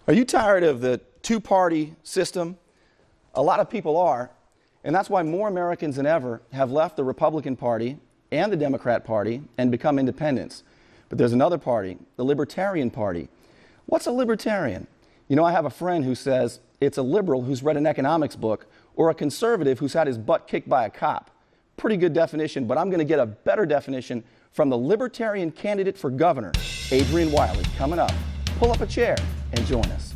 Are you tired of the two-party system? A lot of people are, and that's why more Americans than ever have left the Republican Party and the Democrat Party and become independents. But there's another party, the Libertarian Party. What's a libertarian? You know, I have a friend who says it's a liberal who's read an economics book or a conservative who's had his butt kicked by a cop. Pretty good definition, but I'm going to get a better definition from the Libertarian candidate for governor, Adrian Wiley, coming up. Pull up a chair and join us.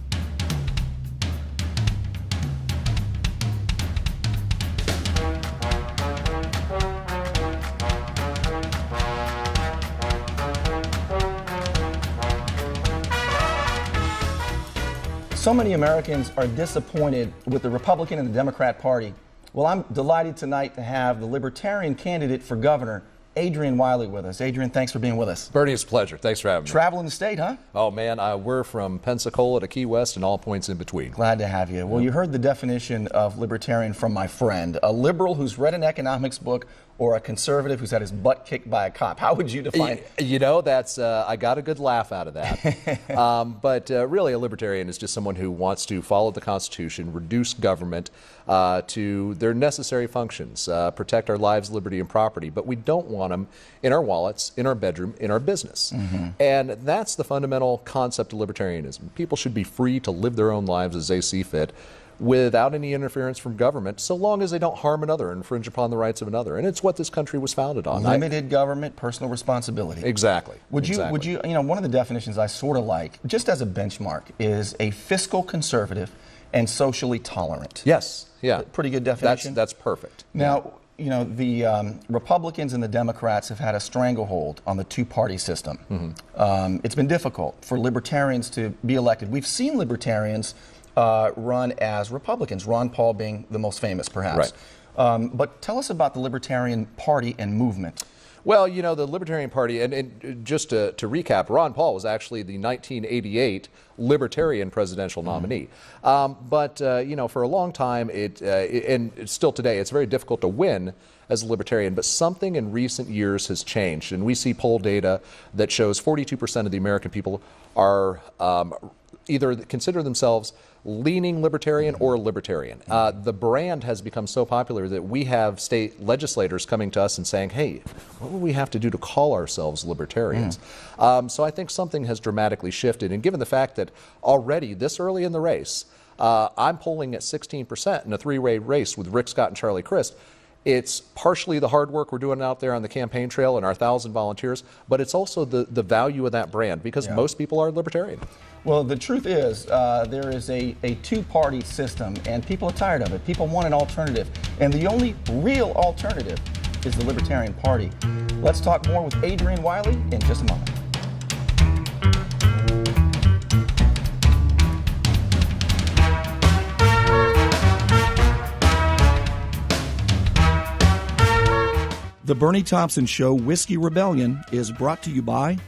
So many Americans are disappointed with the Republican and the Democrat Party. Well, I'm delighted tonight to have the Libertarian candidate for governor, Adrian Wiley, with us. Adrian, thanks for being with us. Burnie, it's a pleasure. Thanks for having me. Traveling the state, huh? Oh, man, we're from Pensacola to Key West and all points in between. Glad to have you. Well, you heard the definition of libertarian from my friend, a liberal who's read an economics book or a conservative who's had his butt kicked by a cop. How would you define it? You know, that's I got a good laugh out of that. But really, a libertarian is just someone who wants to follow the Constitution, reduce government to their necessary functions, protect our lives, liberty, and property. But we don't want them in our wallets, in our bedroom, in our business. And that's the fundamental concept of libertarianism. People should be free to live their own lives as they see fit, without any interference from government, so long as they don't harm another, infringe upon the rights of another. And it's what this country was founded on. Limited government, personal responsibility. Exactly. Would you, one of the definitions I sort of like, just as a benchmark, is a fiscal conservative and socially tolerant. Yes. Yeah. Pretty good definition. That's perfect. Now, you know, the Republicans and the Democrats have had a stranglehold on the two-party system. It's been difficult for libertarians to be elected. We've seen libertarians run as Republicans, Ron Paul being the most famous, perhaps. Right. But tell us about the Libertarian Party and movement. Well, you know, the Libertarian Party, and just to recap, Ron Paul was actually the 1988 Libertarian presidential nominee. But, you know, for a long time, and still today, it's very difficult to win as a libertarian, but something in recent years has changed. And we see poll data that shows 42% of the American people are either consider themselves leaning libertarian or libertarian. The brand has become so popular that we have state legislators coming to us and saying, hey, what would we have to do to call ourselves libertarians? So I think something has dramatically shifted. And given the fact that already this early in the race, I'm polling at 16% in a three-way race with Rick Scott and Charlie Crist. It's partially the hard work we're doing out there on the campaign trail and our 1,000 volunteers, but it's also the value of that brand, because most people are libertarian. Well, the truth is, there is a two-party system, and people are tired of it. People want an alternative, and the only real alternative is the Libertarian Party. Let's talk more with Adrian Wiley in just a moment. The Burnie Thompson Show Whiskey Rebellion is brought to you by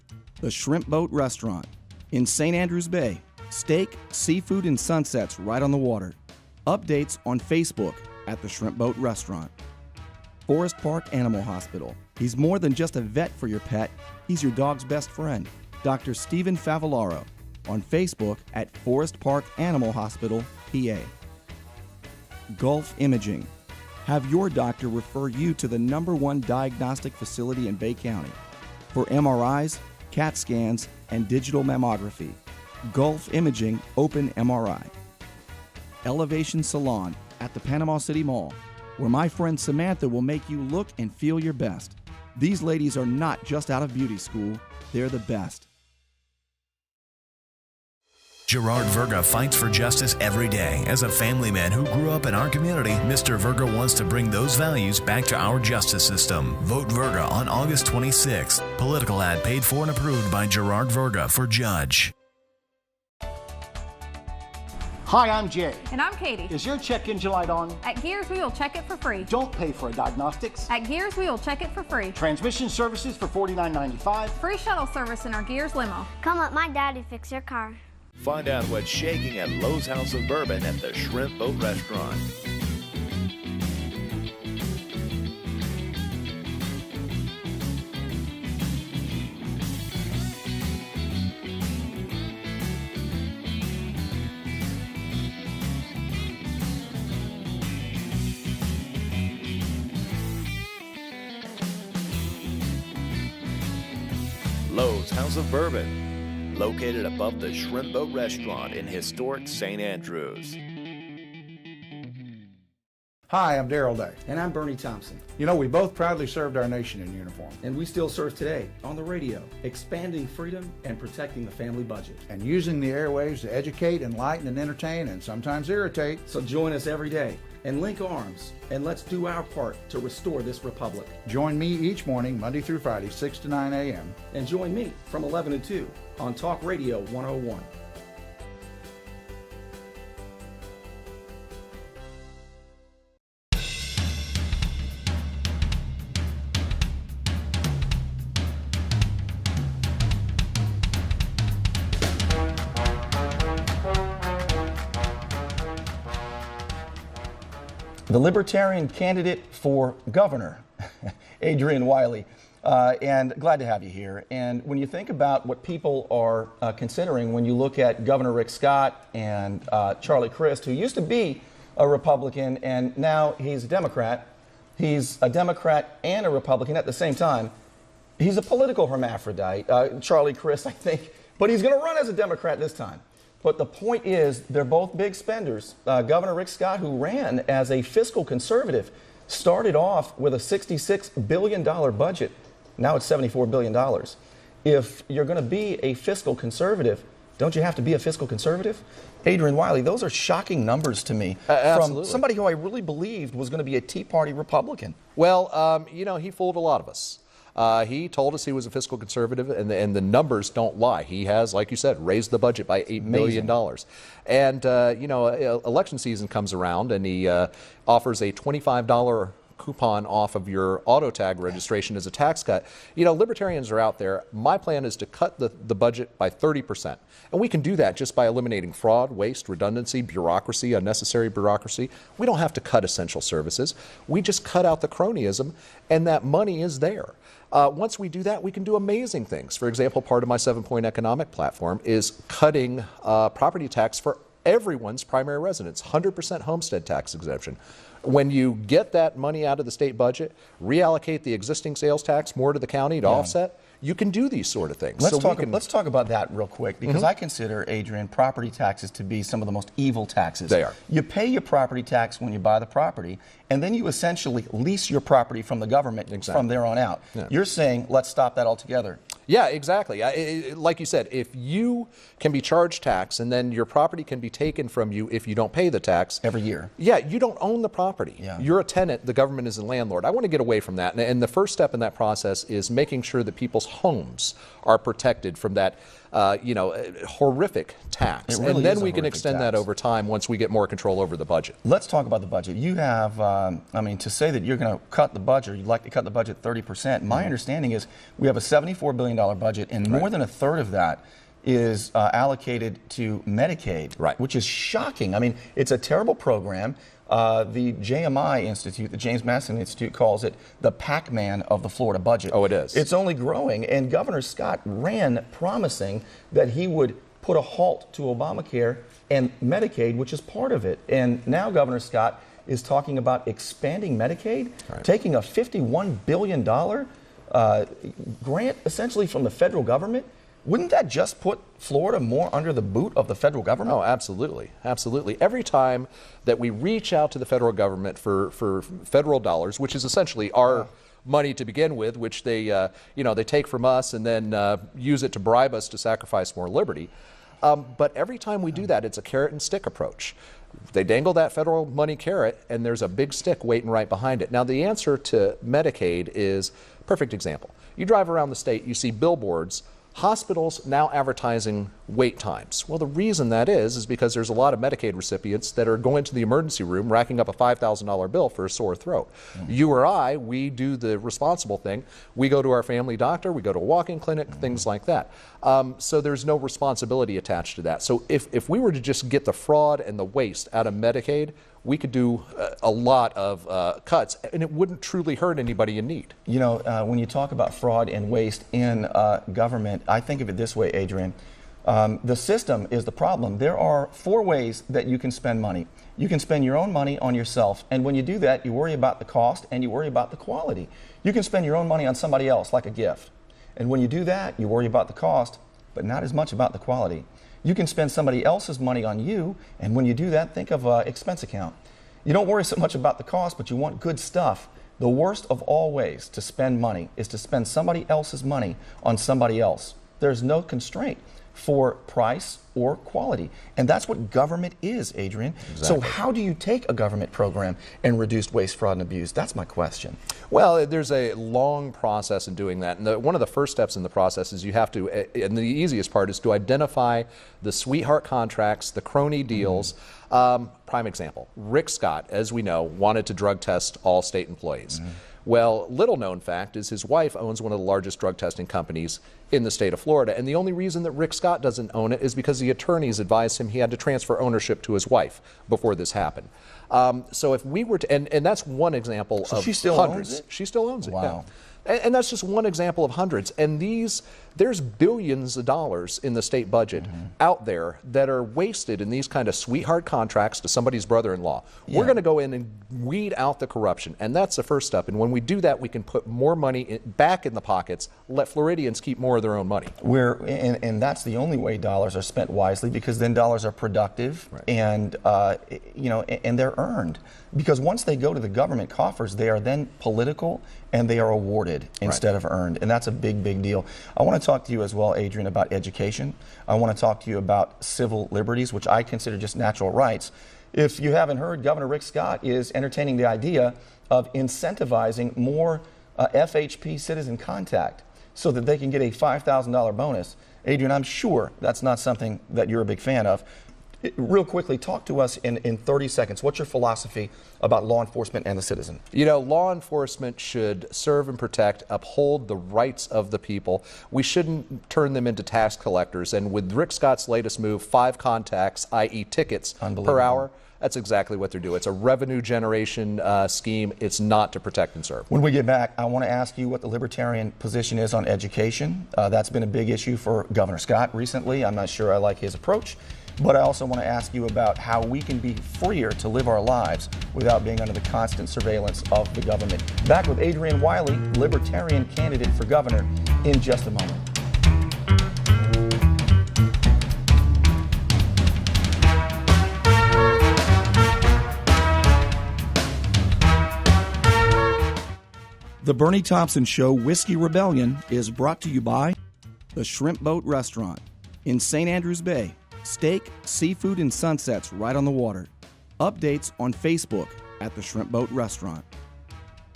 the Shrimp Boat Restaurant in St. Andrews Bay. Steak, seafood, and sunsets right on the water. Updates on Facebook at the Shrimp Boat Restaurant. Forest Park Animal Hospital. He's more than just a vet for your pet. He's your dog's best friend. Dr. Stephen Favillaro on Facebook at Forest Park Animal Hospital, PA. Gulf Imaging. Have your doctor refer you to the #1 diagnostic facility in Bay County for MRIs, CAT scans, and digital mammography. Gulf Imaging Open MRI. Elevation Salon at the Panama City Mall, where my friend Samantha will make you look and feel your best. These ladies are not just out of beauty school, they're the best. Gerard Verga fights for justice every day. As a family man who grew up in our community, Mr. Verga wants to bring those values back to our justice system. Vote Verga on August 26th. Political ad paid for and approved by Gerard Verga for judge. Hi, I'm Jay. And I'm Katie. Is your check engine light on? At Gears, we will check it for free. Don't pay for a diagnostics. At Gears, we will check it for free. Transmission services for $49.95. Free shuttle service in our Gears limo. Come let my daddy fix your car. Find out what's shaking at Lowe's House of Bourbon at the Shrimp Boat Restaurant. Lowe's House of Bourbon, located above the Shrimp Boat Restaurant in historic St. Andrews. Hi, I'm Darrell Day. And I'm Burnie Thompson. You know, we both proudly served our nation in uniform. And we still serve today on the radio, expanding freedom and protecting the family budget. And using the airwaves to educate, enlighten, and entertain, and sometimes irritate. So join us every day and link arms, and let's do our part to restore this republic. Join me each morning, Monday through Friday, 6 to 9 a.m. And join me from 11 to 2 on Talk Radio 101. The Libertarian candidate for governor, Adrian Wiley, and glad to have you here. And when you think about what people are considering, when you look at Governor Rick Scott and Charlie Crist, who used to be a Republican and now he's a Democrat. He's a Democrat and a Republican at the same time. He's a political hermaphrodite, Charlie Crist, I think, but he's going to run as a Democrat this time. But the point is, they're both big spenders. Governor Rick Scott, who ran as a fiscal conservative, started off with a $66 billion budget. Now it's $74 billion. If you're going to be a fiscal conservative, don't you have to be a fiscal conservative? Adrian Wiley, those are shocking numbers to me from somebody who I really believed was going to be a Tea Party Republican. Well, you know, he fooled a lot of us. He told us he was a fiscal conservative, and the numbers don't lie. He has, like you said, raised the budget by $8 billion. And, you know, election season comes around, and he offers a $25 coupon off of your auto tag registration as a tax cut. You know, libertarians are out there. My plan is to cut the budget by 30%. And we can do that just by eliminating fraud, waste, redundancy, bureaucracy, unnecessary bureaucracy. We don't have to cut essential services. We just cut out the cronyism, and that money is there. Once we do that, we can do amazing things. For example, part of my 7-point economic platform is cutting property tax for everyone's primary residence, 100% homestead tax exemption. When you get that money out of the state budget, reallocate the existing sales tax more to the county to offset, you can do these sort of things. Let's talk about that real quick, because I consider, Adrian, property taxes to be some of the most evil taxes. They are. You pay your property tax when you buy the property, and then you essentially lease your property from the government from there on out. Yeah. You're saying, let's stop that altogether. Yeah, exactly. Like you said, if you can be charged tax and then your property can be taken from you if you don't pay the tax. Every year. Yeah, you don't own the property. Yeah. You're a tenant, the government is a landlord. I want to get away from that. And the first step in that process is making sure that people's homes are protected from that horrific tax. Really, and then we can extend that over time once we get more control over the budget. Let's talk about the budget. You have, to say that you're going to cut the budget, you'd like to cut the budget 30%. My understanding is we have a $74 billion budget, and more than a third of that is allocated to Medicaid, which is shocking. I mean, it's a terrible program. The JMI Institute, the James Madison Institute, calls it the Pac-Man of the Florida budget. Oh, it is. It's only growing, and Governor Scott ran promising that he would put a halt to Obamacare and Medicaid, which is part of it. And now Governor Scott is talking about expanding Medicaid, taking a $51 billion grant essentially from the federal government. Wouldn't that just put Florida more under the boot of the federal government? Oh, absolutely. Absolutely. Every time that we reach out to the federal government for federal dollars, which is essentially our money to begin with, which they take from us and then use it to bribe us to sacrifice more liberty. But every time we do that, it's a carrot and stick approach. They dangle that federal money carrot, and there's a big stick waiting right behind it. Now, the answer to Medicaid is a perfect example. You drive around the state, you see billboards, hospitals now advertising wait times. Well, the reason that is because there's a lot of Medicaid recipients that are going to the emergency room racking up a $5,000 bill for a sore throat. You or I, we do the responsible thing. We go to our family doctor, we go to a walk-in clinic, things like that. So there's no responsibility attached to that. So if we were to just get the fraud and the waste out of Medicaid, we could do a lot of cuts, and it wouldn't truly hurt anybody in need. You know, when you talk about fraud and waste in government, I think of it this way, Adrian. The system is the problem. There are 4 ways that you can spend money. You can spend your own money on yourself, and when you do that, you worry about the cost and you worry about the quality. You can spend your own money on somebody else, like a gift. And when you do that, you worry about the cost, but not as much about the quality. You can spend somebody else's money on you, and when you do that, think of an expense account. You don't worry so much about the cost, but you want good stuff. The worst of all ways to spend money is to spend somebody else's money on somebody else. There's no constraint for price or quality. And that's what government is, Adrian. Exactly. So how do you take a government program and reduce waste, fraud, and abuse? That's my question. Well, there's a long process in doing that. And one of the first steps in the process is you have to, and the easiest part is to identify the sweetheart contracts, the crony deals. Prime example, Rick Scott, as we know, wanted to drug test all state employees. Well, little known fact is his wife owns one of the largest drug testing companies in the state of Florida. And the only reason that Rick Scott doesn't own it is because the attorneys advised him he had to transfer ownership to his wife before this happened. So if we were to, and that's one example of she still hundreds. owns it? She still owns it. Wow. Yeah. And that's just one example of hundreds. And there's billions of dollars in the state budget out there that are wasted in these kind of sweetheart contracts to somebody's brother-in-law. We're going to go in and weed out the corruption. And that's the first step. And when we do that, we can put more money back in the pockets, let Floridians keep more of their own money. And that's the only way dollars are spent wisely, because then dollars are productive and, and they're earned. Because once they go to the government coffers, they are then political and they are awarded instead of earned. And that's a big, big deal. I want to talk to you as well, Adrian, about education. I want to talk to you about civil liberties, which I consider just natural rights. If you haven't heard, Governor Rick Scott is entertaining the idea of incentivizing more FHP citizen contact so that they can get a $5,000 bonus. Adrian, I'm sure that's not something that you're a big fan of. Real quickly, talk to us in 30 seconds. What's your philosophy about law enforcement and the citizen? You know, law enforcement should serve and protect, uphold the rights of the people. We shouldn't turn them into tax collectors. And with Rick Scott's latest move, 5 contacts, i.e. tickets per hour, that's exactly what they're doing. It's a revenue generation scheme. It's not to protect and serve. When we get back, I want to ask you what the libertarian position is on education. That's been a big issue for Governor Scott recently. I'm not sure I like his approach. But I also want to ask you about how we can be freer to live our lives without being under the constant surveillance of the government. Back with Adrian Wiley, Libertarian candidate for governor, in just a moment. The Burnie Thompson Show Whiskey Rebellion is brought to you by the Shrimp Boat Restaurant in St. Andrews Bay. Steak, seafood, and sunsets right on the water. Updates on Facebook at the Shrimp Boat Restaurant.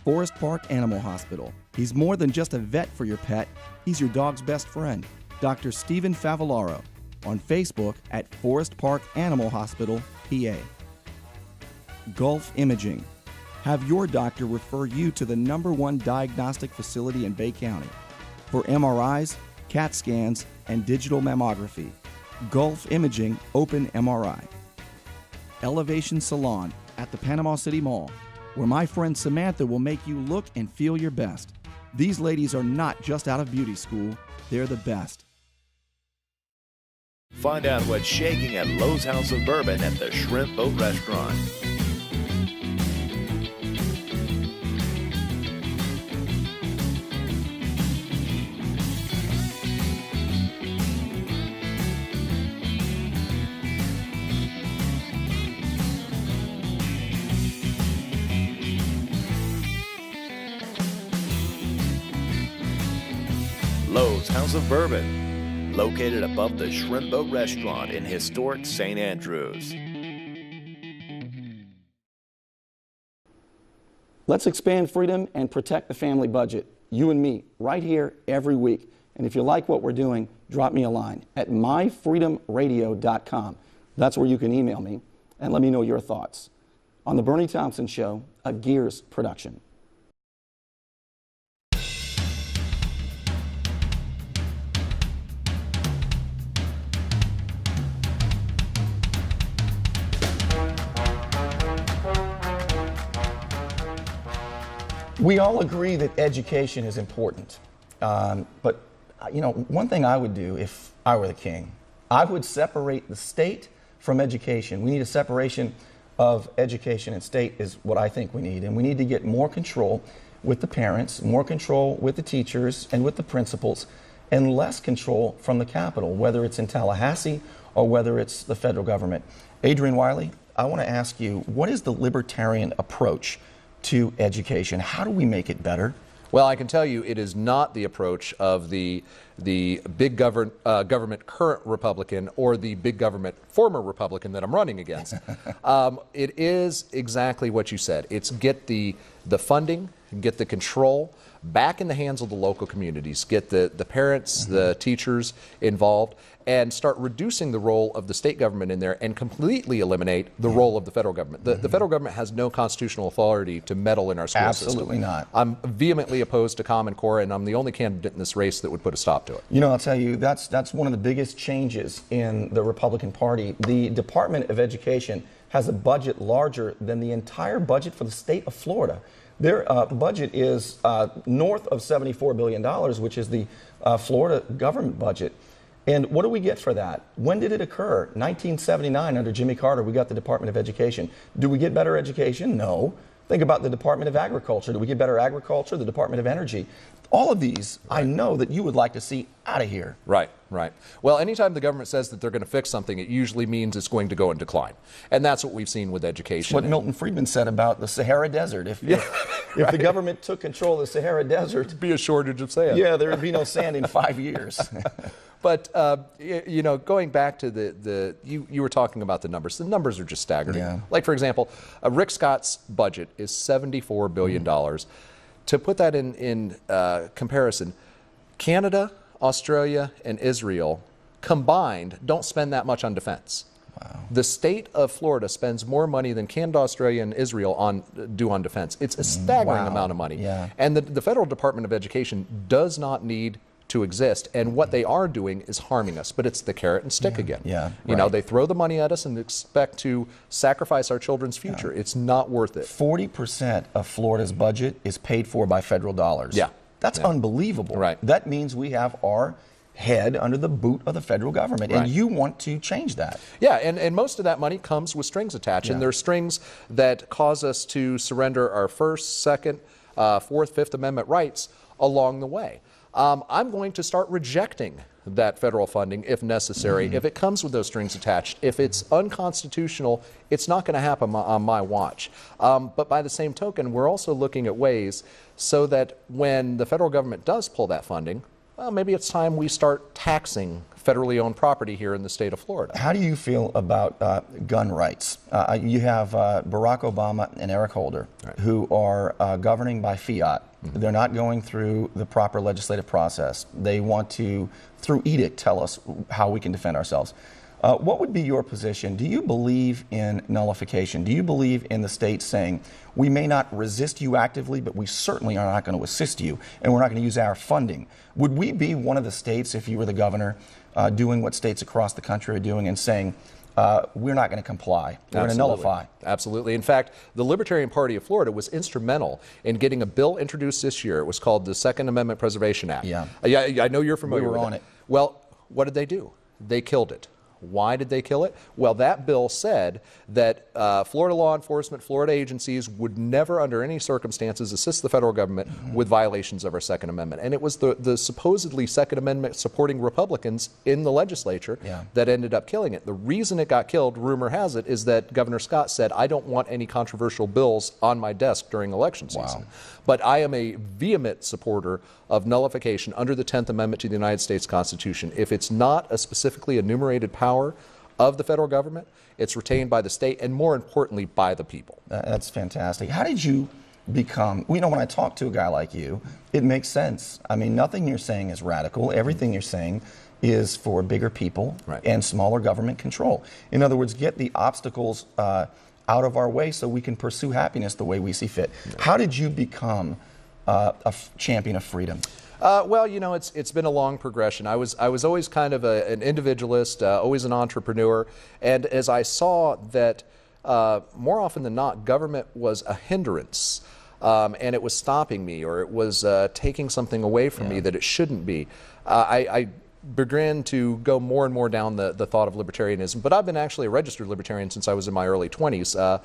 Forest Park Animal Hospital. He's more than just a vet for your pet. He's your dog's best friend. Dr. Stephen Favallaro on Facebook at Forest Park Animal Hospital, PA. Gulf Imaging. Have your doctor refer you to the #1 diagnostic facility in Bay County for MRIs, CAT scans, and digital mammography. Gulf Imaging Open MRI. Elevation Salon at the Panama City Mall, where my friend Samantha will make you look and feel your best. These ladies are not just out of beauty school, they're the best. Find out what's shaking at Lowe's House of Bourbon at the Shrimp Boat Restaurant. Lowe's House of Bourbon, located above the Shrimp Boat Restaurant in historic St. Andrews. Let's expand freedom and protect the family budget. You and me, right here every week. And if you like what we're doing, drop me a line at myfreedomradio.com. That's where you can email me and let me know your thoughts. On The Burnie Thompson Show, a Gears production. We all agree that education is important, but one thing I would do if I were the king, I would separate the state from education. We need a separation of education and state is what I think we need, and we need to get more control with the parents, more control with the teachers and with the principals, and less control from the Capitol, whether it's in Tallahassee or whether it's the federal government. Adrian Wiley, I want to ask you, what is the libertarian approach to education? How do we make it better? Well, I can tell you it is not the approach of the big government current Republican or the big government former Republican that I'm running against. It is exactly what you said. It's get the funding, get the control back in the hands of the local communities, get the parents, the teachers involved, and start reducing the role of the state government in there and completely eliminate the role of the federal government. The federal government has no constitutional authority to meddle in our school system. Absolutely not. I'm vehemently opposed to Common Core, and I'm the only candidate in this race that would put a stop to it. You know, I'll tell you, that's one of the biggest changes in the Republican Party. The Department of Education has a budget larger than the entire budget for the state of Florida. Their budget is north of $74 billion, which is the Florida government budget. And what do we get for that? When did it occur? 1979, under Jimmy Carter, we got the Department of Education. Do we get better education? No. Think about the Department of Agriculture. Do we get better agriculture? The Department of Energy. All of these, I know that you would like to see out of here. Right. Well, anytime the government says that they're going to fix something, it usually means it's going to go in decline. And that's what we've seen with education. What Milton Friedman said about the Sahara Desert. If the government took control of the Sahara Desert, there'd be a shortage of sand. Yeah, there would be no sand in 5 years. But, you know, going back to you were talking about the numbers. The numbers are just staggering. Yeah. Like, for example, Rick Scott's budget is $74 billion. To put that in comparison, Canada, Australia, and Israel combined don't spend that much on defense. Wow. The state of Florida spends more money than Canada, Australia, and Israel do on defense. It's a staggering amount of money. Yeah. And the Federal Department of Education does not need to exist, and what they are doing is harming us. But it's the carrot and stick again. You know, they throw the money at us and expect to sacrifice our children's future. It's not worth it. 40% of Florida's budget is paid for by federal dollars. That's unbelievable. Right. That means we have our head under the boot of the federal government, and you want to change that. Yeah, and most of that money comes with strings attached, and there are strings that cause us to surrender our First, Second, Fourth, Fifth Amendment rights along the way. I'm going to start rejecting that federal funding if necessary, if it comes with those strings attached. If it's unconstitutional, it's not going to happen on my watch. But by the same token, we're also looking at ways so that when the federal government does pull that funding, well, maybe it's time we start taxing federally owned property here in the state of Florida. How do you feel about gun rights? You have Barack Obama and Eric Holder, who are governing by fiat. They're not going through the proper legislative process. They want to, through edict, tell us how we can defend ourselves. What would be your position? Do you believe in nullification? Do you believe in the state saying, we may not resist you actively, but we certainly are not going to assist you, and we're not going to use our funding? Would we be one of the states, if you were the governor, doing what states across the country are doing and saying, we're not going to comply, we're going to nullify? Absolutely. In fact, the Libertarian Party of Florida was instrumental in getting a bill introduced this year. It was called the Second Amendment Preservation Act. I know you're familiar with it. We were on it. Well, what did they do? They killed it. Why did they kill it? Well, that bill said that Florida law enforcement, Florida agencies would never under any circumstances assist the federal government with violations of our Second Amendment. And it was the supposedly Second Amendment supporting Republicans in the legislature that ended up killing it. The reason it got killed, rumor has it, is that Governor Scott said, I don't want any controversial bills on my desk during election season. But I am a vehement supporter of nullification under the 10th Amendment to the United States Constitution. If it's not a specifically enumerated power of the federal government, it's retained by the state and, more importantly, by the people. That's fantastic. How did you become, you know, when I talk to a guy like you, it makes sense. I mean, nothing you're saying is radical. Everything you're saying is for bigger people and smaller government control. In other words, get the obstacles out of our way so we can pursue happiness the way we see fit. How did you become a champion of freedom? Well, you know, it's been a long progression. I was always kind of an individualist, always an entrepreneur, and as I saw that more often than not, government was a hindrance, and it was stopping me, or it was taking something away from me that it shouldn't be. I began to go more and more down the thought of libertarianism, but I've been actually a registered libertarian since I was in my early 20s.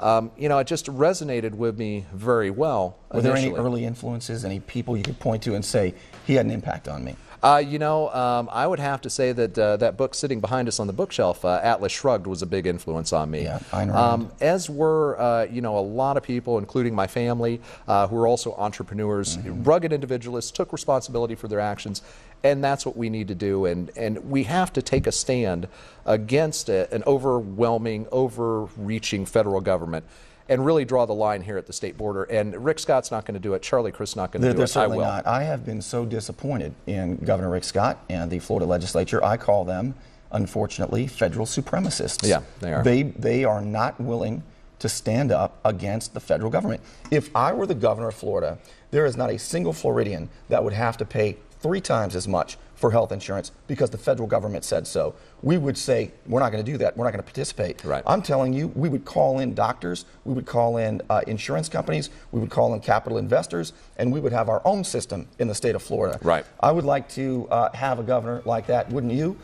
it just resonated with me very well. Were there any initially. early influences, any people you could point to and say, he had an impact on me? I would have to say that that book sitting behind us on the bookshelf, Atlas Shrugged, was a big influence on me. Yeah, I know. As were, a lot of people, including my family, who are also entrepreneurs, rugged individualists, took responsibility for their actions, and that's what we need to do. And we have to take a stand against an overwhelming, overreaching federal government, and really draw the line here at the state border. And Rick Scott's not going to do it. Charlie Crist's not going to do They're it. certainly I will. not. I have been so disappointed in Governor Rick Scott and the Florida legislature. I call them, unfortunately, federal supremacists. Yeah, they are. They are not willing to stand up against the federal government. If I were the governor of Florida, there is not a single Floridian that would have to pay 3 times as much for health insurance because the federal government said so. We would say, we're not going to do that. We're not going to participate. Right. I'm telling you, we would call in doctors, we would call in insurance companies, we would call in capital investors, and we would have our own system in the state of Florida. Right. I would like to have a governor like that, wouldn't you?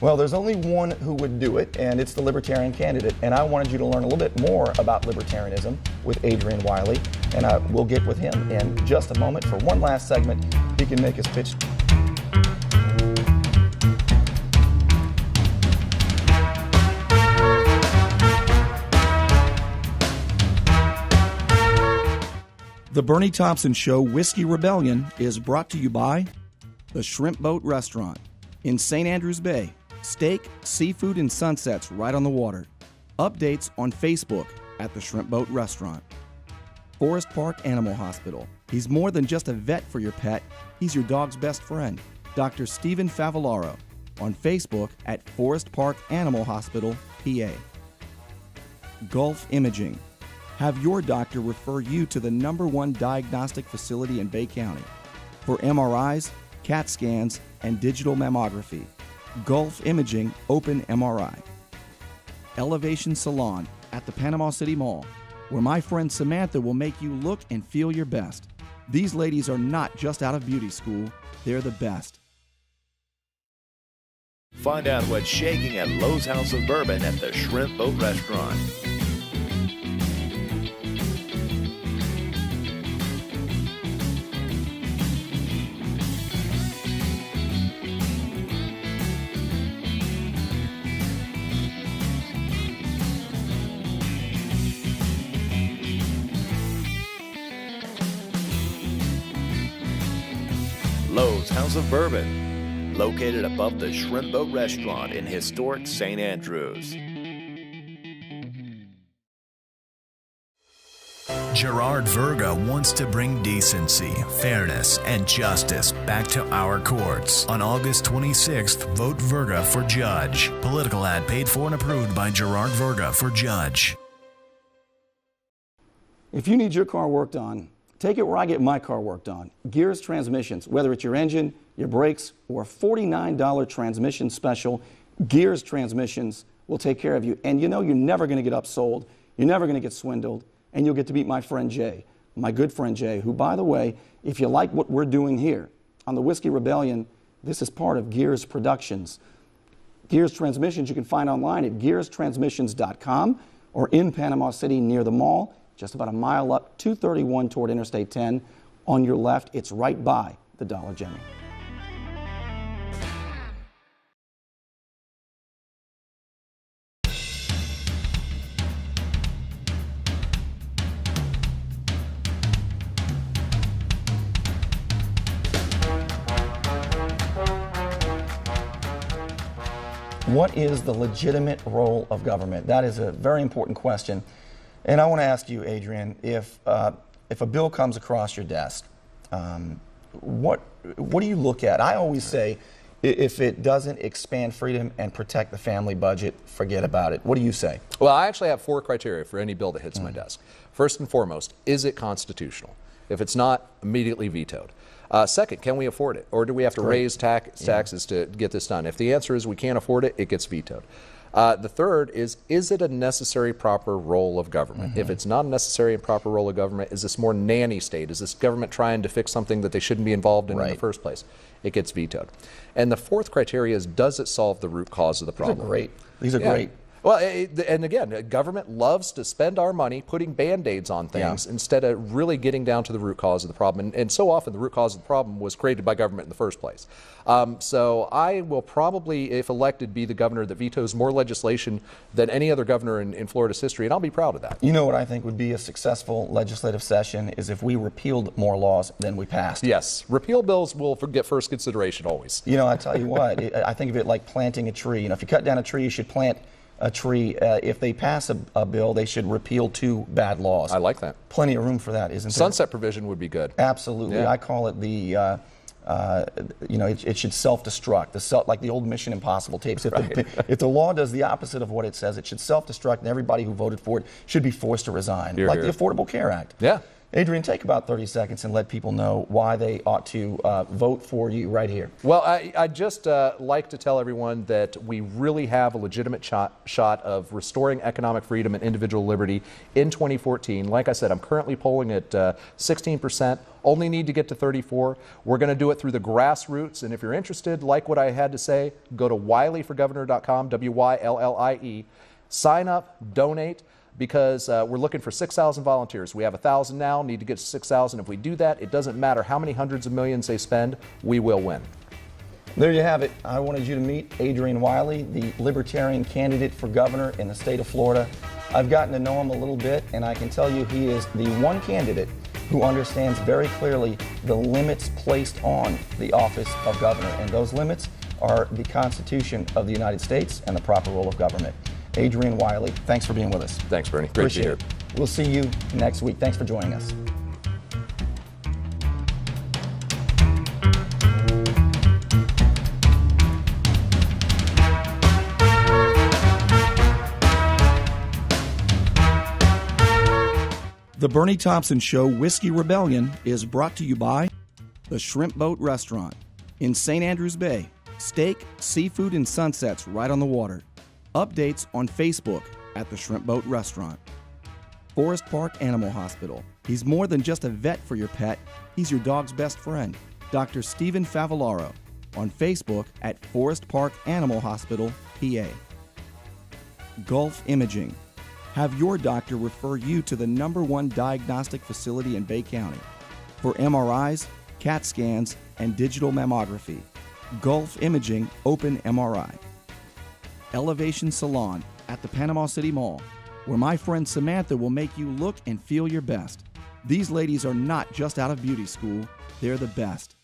Well, there's only one who would do it, and it's the Libertarian candidate. And I wanted you to learn a little bit more about Libertarianism with Adrian Wiley, and we'll get with him in just a moment for one last segment. He can make his pitch. The Burnie Thompson Show Whiskey Rebellion is brought to you by the Shrimp Boat Restaurant in St. Andrews Bay. Steak, seafood, and sunsets right on the water. Updates on Facebook at the Shrimp Boat Restaurant. Forest Park Animal Hospital. He's more than just a vet for your pet. He's your dog's best friend. Dr. Stephen Favallaro on Facebook at Forest Park Animal Hospital, PA. Gulf Imaging. Have your doctor refer you to the #1 diagnostic facility in Bay County for MRIs, CAT scans, and digital mammography. Gulf Imaging Open MRI. Elevation Salon at the Panama City Mall, where my friend Samantha will make you look and feel your best. These ladies are not just out of beauty school, they're the best. Find out what's shaking at Lowe's House of Bourbon at the Shrimp Boat Restaurant. Lowe's House of Bourbon, located above the Shrimp Boat Restaurant in historic St. Andrews. Gerard Verga wants to bring decency, fairness, and justice back to our courts. On August 26th, vote Verga for judge. Political ad paid for and approved by Gerard Verga for judge. If you need your car worked on, take it where I get my car worked on. Gears Transmissions. Whether it's your engine, your brakes, or a $49 transmission special, Gears Transmissions will take care of you. And you know you're never going to get upsold. You're never going to get swindled. And you'll get to meet my friend Jay, my good friend Jay, who, by the way, if you like what we're doing here on the Whiskey Rebellion, this is part of Gears Productions. Gears Transmissions you can find online at gearstransmissions.com or in Panama City near the mall, just about a mile up 231 toward Interstate 10. On your left, it's right by the Dollar General. What is the legitimate role of government? That is a very important question. And I want to ask you, Adrian, if a bill comes across your desk, what do you look at? I always say, if it doesn't expand freedom and protect the family budget, forget about it. What do you say? Well, I actually have 4 criteria for any bill that hits my desk. First and foremost, is it constitutional? If it's not, immediately vetoed. Second, can we afford it? Or do we have to raise taxes to get this done? If the answer is we can't afford it, it gets vetoed. The third is it a necessary, proper role of government? If it's not a necessary and proper role of government, is this more nanny state? Is this government trying to fix something that they shouldn't be involved in the first place? It gets vetoed. And the fourth criteria is, does it solve the root cause of the problem? These are great. Well, and again, government loves to spend our money putting Band-Aids on things instead of really getting down to the root cause of the problem. And so often the root cause of the problem was created by government in the first place. So I will probably, if elected, be the governor that vetoes more legislation than any other governor in Florida's history, and I'll be proud of that. You know what I think would be a successful legislative session is if we repealed more laws than we passed. Yes, repeal bills will get first consideration always. You know, I tell you what, I think of it like planting a tree. You know, if you cut down a tree, you should plant a tree. If they pass a bill, they should repeal 2 bad laws. I like that. Plenty of room for that, isn't there? Sunset provision would be good. Absolutely. Yeah. I call it the, it should self-destruct, like the old Mission Impossible tapes. If the law does the opposite of what it says, it should self-destruct, and everybody who voted for it should be forced to resign, the Affordable Care Act. Yeah. Adrian, take about 30 seconds and let people know why they ought to vote for you right here. Well, I just like to tell everyone that we really have a legitimate shot of restoring economic freedom and individual liberty in 2014. Like I said, I'm currently polling at 16%. Only need to get to 34. We're going to do it through the grassroots. And if you're interested, like what I had to say, go to wileyforgovernor.com, WYLLIE. Sign up, donate. Because we're looking for 6,000 volunteers. We have 1,000 now, need to get to 6,000. If we do that, it doesn't matter how many hundreds of millions they spend, we will win. There you have it. I wanted you to meet Adrian Wiley, the Libertarian candidate for governor in the state of Florida. I've gotten to know him a little bit, and I can tell you he is the one candidate who understands very clearly the limits placed on the office of governor. And those limits are the Constitution of the United States and the proper role of government. Adrian Wiley, thanks for being with us. Thanks, Bernie. Great to be here. Appreciate it. We'll see you next week. Thanks for joining us. The Burnie Thompson Show Whiskey Rebellion is brought to you by the Shrimp Boat Restaurant in St. Andrews Bay. Steak, seafood, and sunsets right on the water. Updates on Facebook at the Shrimp Boat Restaurant. Forest Park Animal Hospital. He's more than just a vet for your pet. He's your dog's best friend. Dr. Stephen Favallaro on Facebook at Forest Park Animal Hospital, PA. Gulf Imaging. Have your doctor refer you to the #1 diagnostic facility in Bay County for MRIs, CAT scans, and digital mammography. Gulf Imaging Open MRI. Elevation Salon at the Panama City Mall, where my friend Samantha will make you look and feel your best. These ladies are not just out of beauty school, they're the best.